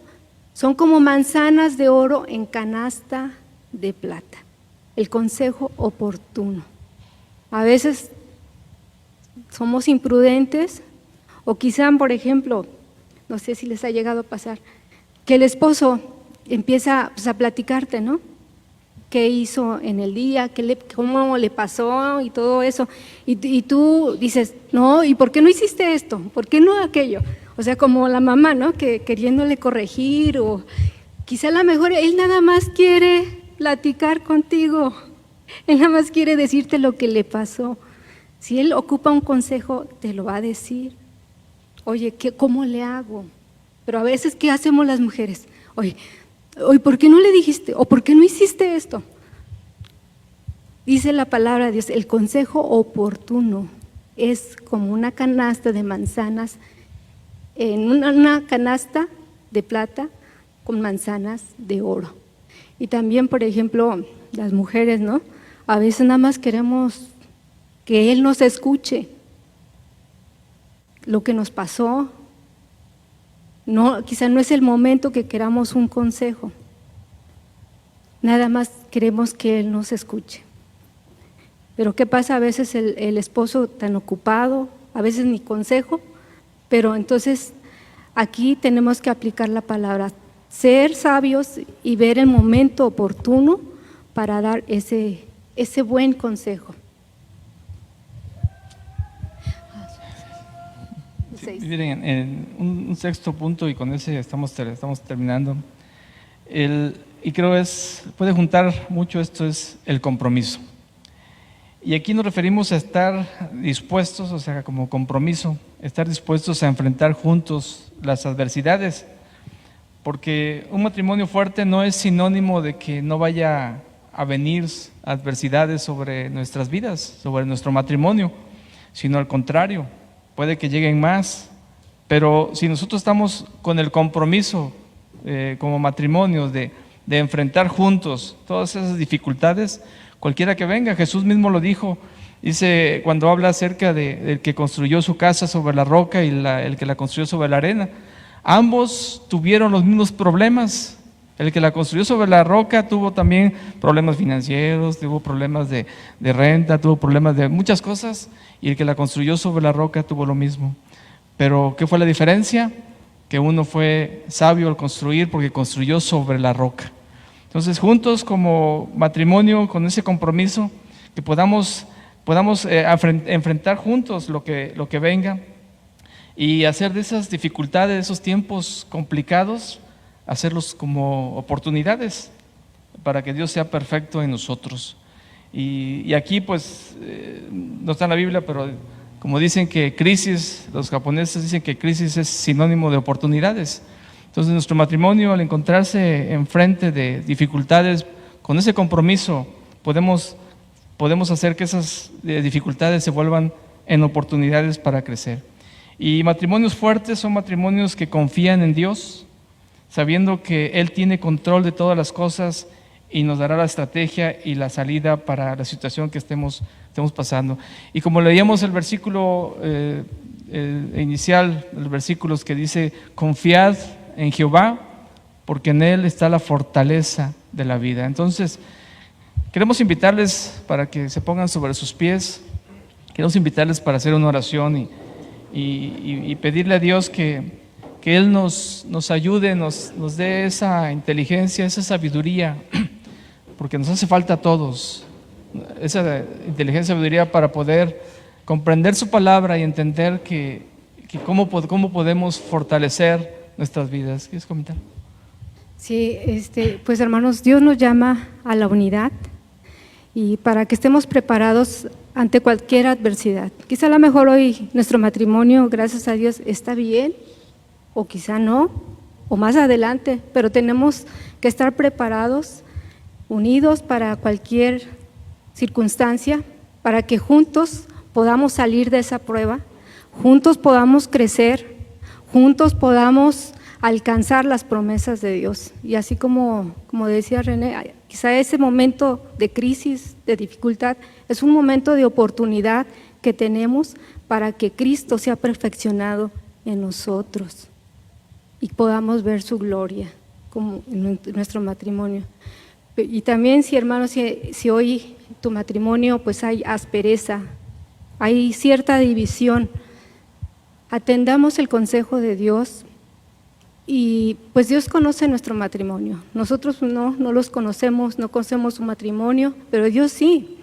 son como manzanas de oro en canasta de plata. El consejo oportuno. A veces somos imprudentes o quizá, por ejemplo, no sé si les ha llegado a pasar, que el esposo empieza a platicarte, ¿no? ¿Qué hizo en el día? ¿Cómo le pasó? Y todo eso. Y tú dices: no, ¿y por qué no hiciste esto? ¿Por qué no aquello? O sea, como la mamá, ¿no? Que queriéndole corregir, o quizá a lo mejor él nada más quiere platicar contigo. Él nada más quiere decirte lo que le pasó. Si él ocupa un consejo, te lo va a decir. Oye, ¿cómo le hago? Pero a veces, ¿qué hacemos las mujeres? Oye, ¿por qué no le dijiste? ¿O por qué no hiciste esto? Dice la palabra de Dios: el consejo oportuno es como una canasta de manzanas, en una canasta de plata con manzanas de oro. Y también, por ejemplo, las mujeres, ¿no? A veces nada más queremos que él nos escuche lo que nos pasó. No, quizá no es el momento que queramos un consejo. Nada más queremos que él nos escuche. Pero ¿qué pasa? A veces el esposo tan ocupado, a veces ni consejo, pero entonces aquí tenemos que aplicar la palabra, ser sabios y ver el momento oportuno para dar ese buen consejo. Miren, en un sexto punto, y con ese estamos terminando, y creo puede juntar mucho esto, es el compromiso. Y aquí nos referimos a estar dispuestos, o sea, como compromiso, estar dispuestos a enfrentar juntos las adversidades, porque un matrimonio fuerte no es sinónimo de que no vaya a venir adversidades sobre nuestras vidas, sobre nuestro matrimonio, sino al contrario, puede que lleguen más, pero si nosotros estamos con el compromiso como matrimonio de enfrentar juntos todas esas dificultades, cualquiera que venga, Jesús mismo lo dijo, dice cuando habla acerca del que construyó su casa sobre la roca y el que la construyó sobre la arena, ambos tuvieron los mismos problemas. El que la construyó sobre la roca tuvo también problemas financieros, tuvo problemas de renta, tuvo problemas de muchas cosas, y el que la construyó sobre la roca tuvo lo mismo. Pero ¿qué fue la diferencia? Que uno fue sabio al construir porque construyó sobre la roca. Entonces, juntos como matrimonio, con ese compromiso, que podamos enfrentar juntos lo que venga y hacer de esas dificultades, de esos tiempos complicados, hacerlos como oportunidades para que Dios sea perfecto en nosotros. Y aquí pues no está en la Biblia, pero como dicen que crisis, los japoneses dicen que crisis es sinónimo de oportunidades. Entonces nuestro matrimonio, al encontrarse enfrente de dificultades, con ese compromiso podemos hacer que esas dificultades se vuelvan en oportunidades para crecer. Y matrimonios fuertes son matrimonios que confían en Dios, sabiendo que Él tiene control de todas las cosas y nos dará la estrategia y la salida para la situación que estemos estemos pasando. Y como leíamos el versículo inicial, los versículos que dice, confiad en Jehová, porque en Él está la fortaleza de la vida. Entonces, queremos invitarles para que se pongan sobre sus pies, queremos invitarles para hacer una oración y pedirle a Dios que Él nos ayude, nos dé esa inteligencia, esa sabiduría, porque nos hace falta a todos, esa inteligencia y sabiduría para poder comprender su palabra y entender que cómo podemos fortalecer nuestras vidas. ¿Quieres comentar? Sí, pues hermanos, Dios nos llama a la unidad y para que estemos preparados ante cualquier adversidad. Quizá a lo mejor hoy nuestro matrimonio, gracias a Dios, está bien, o quizá no, o más adelante, pero tenemos que estar preparados, unidos para cualquier circunstancia, para que juntos podamos salir de esa prueba, juntos podamos crecer, juntos podamos alcanzar las promesas de Dios. Y así como decía René, quizá ese momento de crisis, de dificultad, es un momento de oportunidad que tenemos para que Cristo sea perfeccionado en nosotros y podamos ver su gloria como en nuestro matrimonio. Y también, hermanos, si hoy tu matrimonio pues hay aspereza, hay cierta división, atendamos el consejo de Dios. Y pues Dios conoce nuestro matrimonio, nosotros no los conocemos, no conocemos su matrimonio, pero Dios sí,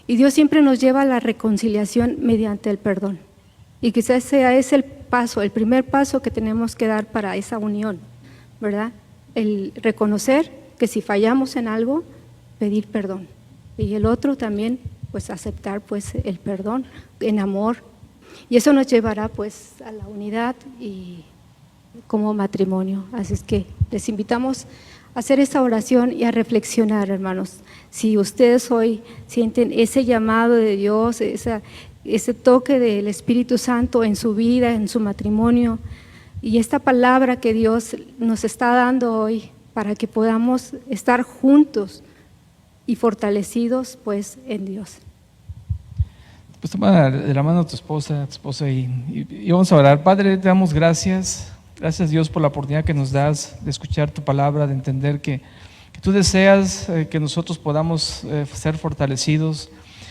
y Dios siempre nos lleva a la reconciliación mediante el perdón, y quizás sea ese el primer paso que tenemos que dar para esa unión, ¿verdad? El reconocer que si fallamos en algo, pedir perdón, y el otro también pues aceptar pues el perdón en amor, y eso nos llevará pues a la unidad y como matrimonio. Así es que les invitamos a hacer esa oración y a reflexionar, hermanos. Si ustedes hoy sienten ese llamado de Dios, ese toque del Espíritu Santo en su vida, en su matrimonio, y esta palabra que Dios nos está dando hoy para que podamos estar juntos y fortalecidos pues en Dios. Pues toma de la mano a tu esposa y vamos a orar. Padre, te damos gracias. Gracias, Dios, por la oportunidad que nos das de escuchar tu palabra, de entender que tú deseas que nosotros podamos ser fortalecidos,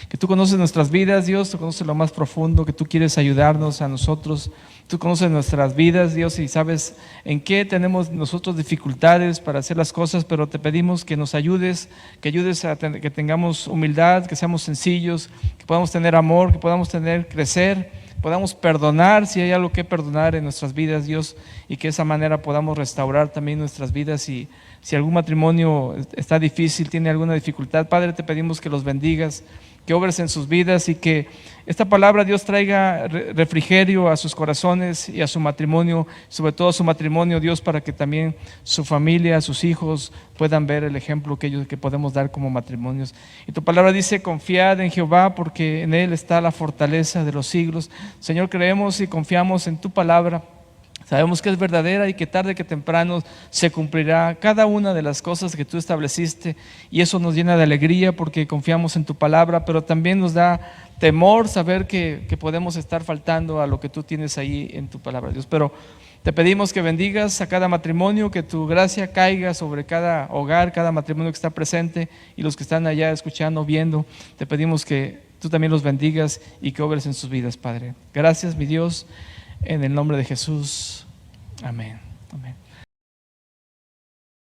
que tú conoces nuestras vidas, Dios, tú conoces lo más profundo, que tú quieres ayudarnos a nosotros, tú conoces nuestras vidas, Dios, y sabes en qué tenemos nosotros dificultades para hacer las cosas, pero te pedimos que nos ayudes, que ayudes a que tengamos humildad, que seamos sencillos, que podamos tener amor, que podamos crecer, podamos perdonar si hay algo que perdonar en nuestras vidas, Dios, y que de esa manera podamos restaurar también nuestras vidas. Y si algún matrimonio está difícil, tiene alguna dificultad, Padre, te pedimos que los bendigas, que obres en sus vidas y que esta palabra, Dios, traiga refrigerio a sus corazones y a su matrimonio, sobre todo a su matrimonio, Dios, para que también su familia, sus hijos puedan ver el ejemplo que podemos dar como matrimonios. Y tu palabra dice, confiad en Jehová porque en Él está la fortaleza de los siglos. Señor, creemos y confiamos en tu palabra. Sabemos que es verdadera y que tarde que temprano se cumplirá cada una de las cosas que tú estableciste, y eso nos llena de alegría porque confiamos en tu palabra, pero también nos da temor saber que podemos estar faltando a lo que tú tienes ahí en tu palabra, Dios. Pero te pedimos que bendigas a cada matrimonio, que tu gracia caiga sobre cada hogar, cada matrimonio que está presente y los que están allá escuchando, viendo. Te pedimos que tú también los bendigas y que obres en sus vidas, Padre. Gracias, mi Dios. En el nombre de Jesús, amén. Amén.